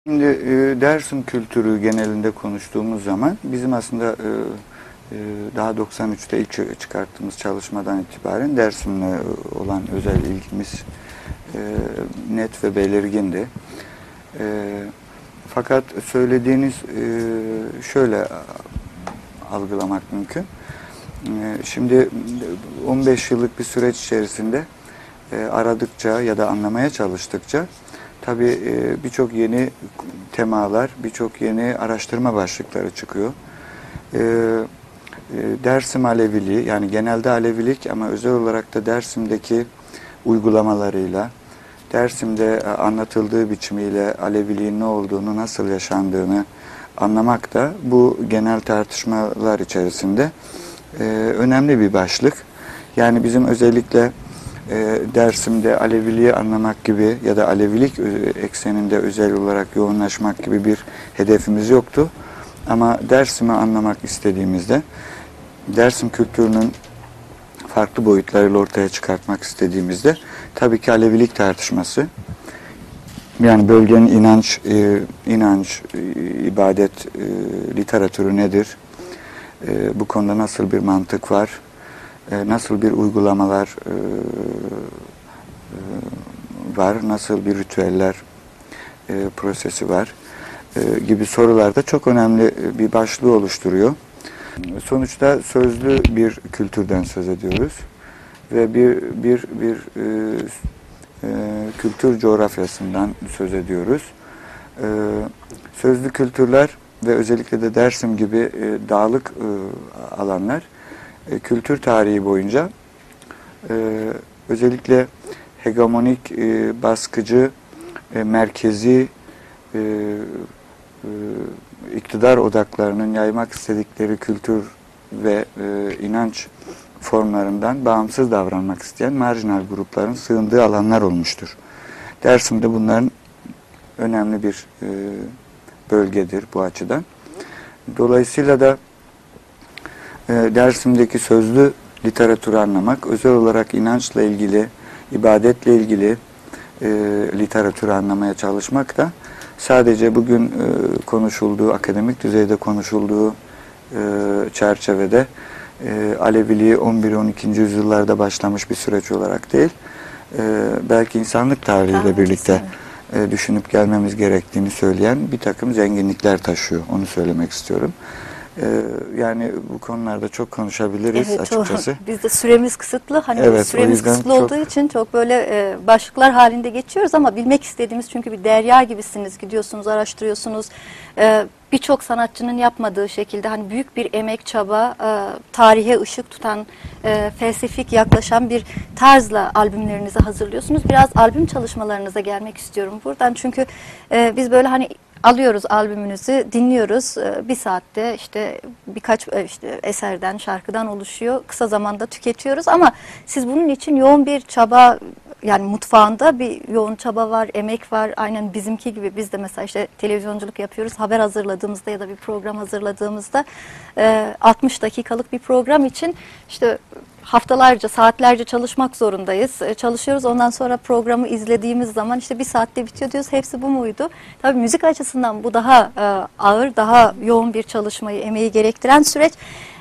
Şimdi Dersim kültürü genelinde konuştuğumuz zaman bizim aslında daha 93'te ilk çıkarttığımız çalışmadan itibaren Dersim'le olan özel ilgimiz net ve belirgindi. Fakat söylediğiniz şöyle algılamak mümkün. Şimdi 15 yıllık bir süreç içerisinde aradıkça ya da anlamaya çalıştıkça tabii birçok yeni temalar, birçok yeni araştırma başlıkları çıkıyor. Dersim Aleviliği, yani genelde Alevilik ama özel olarak da Dersim'deki uygulamalarıyla, Dersim'de anlatıldığı biçimiyle Aleviliğin ne olduğunu, nasıl yaşandığını anlamak da bu genel tartışmalar içerisinde önemli bir başlık. Yani bizim özellikle Dersim'de Aleviliği anlamak gibi ya da Alevilik ekseninde özel olarak yoğunlaşmak gibi bir hedefimiz yoktu. Ama Dersim'i anlamak istediğimizde, Dersim kültürünün farklı boyutlarıyla ortaya çıkartmak istediğimizde tabii ki Alevilik tartışması, yani bölgenin inanç, ibadet literatürü nedir? Bu konuda nasıl bir mantık var? Nasıl bir uygulamalar var? Nasıl bir ritüeller prosesi var? Gibi sorularda çok önemli bir başlığı oluşturuyor. Sonuçta sözlü bir kültürden söz ediyoruz ve bir kültür coğrafyasından söz ediyoruz. Sözlü kültürler ve özellikle de Dersim gibi dağlık alanlar kültür tarihi boyunca özellikle hegemonik, baskıcı, merkezi iktidar odaklarının yaymak istedikleri kültür ve inanç formlarından bağımsız davranmak isteyen marjinal grupların sığındığı alanlar olmuştur. Dersim'de bunların önemli bir bölgedir bu açıdan. Dolayısıyla da Dersim'deki sözlü literatürü anlamak, özel olarak inançla ilgili, ibadetle ilgili literatürü anlamaya çalışmak da sadece bugün konuşulduğu, akademik düzeyde konuşulduğu çerçevede Aleviliği 11-12. yüzyıllarda başlamış bir süreç olarak değil, belki insanlık tarihiyle birlikte düşünüp gelmemiz gerektiğini söyleyen bir takım zenginlikler taşıyor. Onu söylemek istiyorum. Yani bu konularda çok konuşabiliriz, evet, açıkçası. Biz de süremiz kısıtlı. Hani evet, süremiz kısıtlı olduğu için çok böyle başlıklar halinde geçiyoruz ama bilmek istediğimiz, çünkü bir derya gibisiniz. Gidiyorsunuz, araştırıyorsunuz. Birçok sanatçının yapmadığı şekilde hani büyük bir emek, çaba, tarihe ışık tutan, felsefik yaklaşan bir tarzla albümlerinizi hazırlıyorsunuz. Biraz albüm çalışmalarınıza gelmek istiyorum buradan. Çünkü biz böyle hani alıyoruz albümünüzü, dinliyoruz. Bir saatte işte birkaç eserden, şarkıdan oluşuyor. Kısa zamanda tüketiyoruz ama siz bunun için yoğun bir çaba, yani mutfağında bir yoğun çaba var, emek var. Aynen bizimki gibi. Biz de mesela işte televizyonculuk yapıyoruz. Haber hazırladığımızda ya da bir program hazırladığımızda 60 dakikalık bir program için işte haftalarca, saatlerce çalışmak zorundayız. Çalışıyoruz. Ondan sonra programı izlediğimiz zaman işte bir saatte bitiyor diyoruz. Hepsi bu muydu? Tabii müzik açısından bu daha ağır, daha yoğun bir çalışmayı, emeği gerektiren süreç.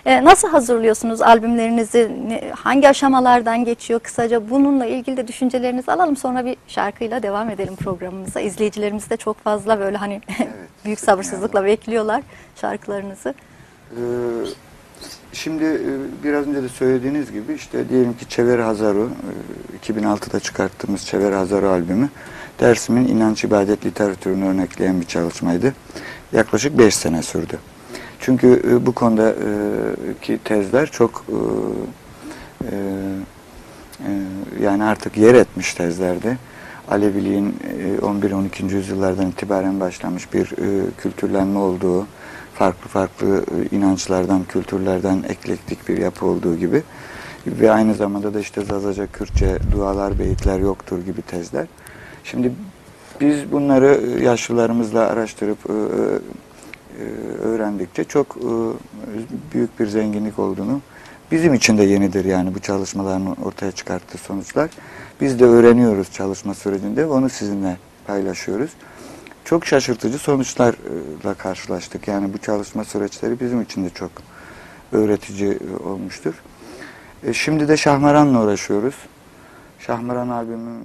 Nasıl hazırlıyorsunuz albümlerinizi? Hangi aşamalardan geçiyor? Kısaca bununla ilgili de düşüncelerinizi alalım. Sonra bir şarkıyla devam edelim programımıza. İzleyicilerimiz de çok fazla böyle hani evet, büyük sabırsızlıkla bekliyorlar şarkılarınızı. Şimdi biraz önce de söylediğiniz gibi işte diyelim ki Çeveri Hazaru, 2006'da çıkarttığımız Çeveri Hazaru albümü Dersim'in inanç ibadet literatürünü örnekleyen bir çalışmaydı. Yaklaşık 5 sene sürdü. Çünkü bu konudaki tezler çok yani artık yer etmiş tezlerdi. Aleviliğin 11-12. yüzyıllardan itibaren başlamış bir kültürlenme olduğu, farklı inançlardan, kültürlerden eklektik bir yapı olduğu gibi ve aynı zamanda da işte Zazaca, Kürtçe, dualar, beyitler yoktur gibi tezler. Şimdi biz bunları yaşlılarımızla araştırıp öğrendikçe çok büyük bir zenginlik olduğunu, bizim için de yenidir yani bu çalışmaların ortaya çıkarttığı sonuçlar. Biz de öğreniyoruz çalışma sürecinde ve onu sizinle paylaşıyoruz. çok şaşırtıcı sonuçlarla karşılaştık. Yani bu çalışma süreçleri bizim için de çok öğretici olmuştur. Şimdi de Şahmaran'la uğraşıyoruz. Şahmaran albümü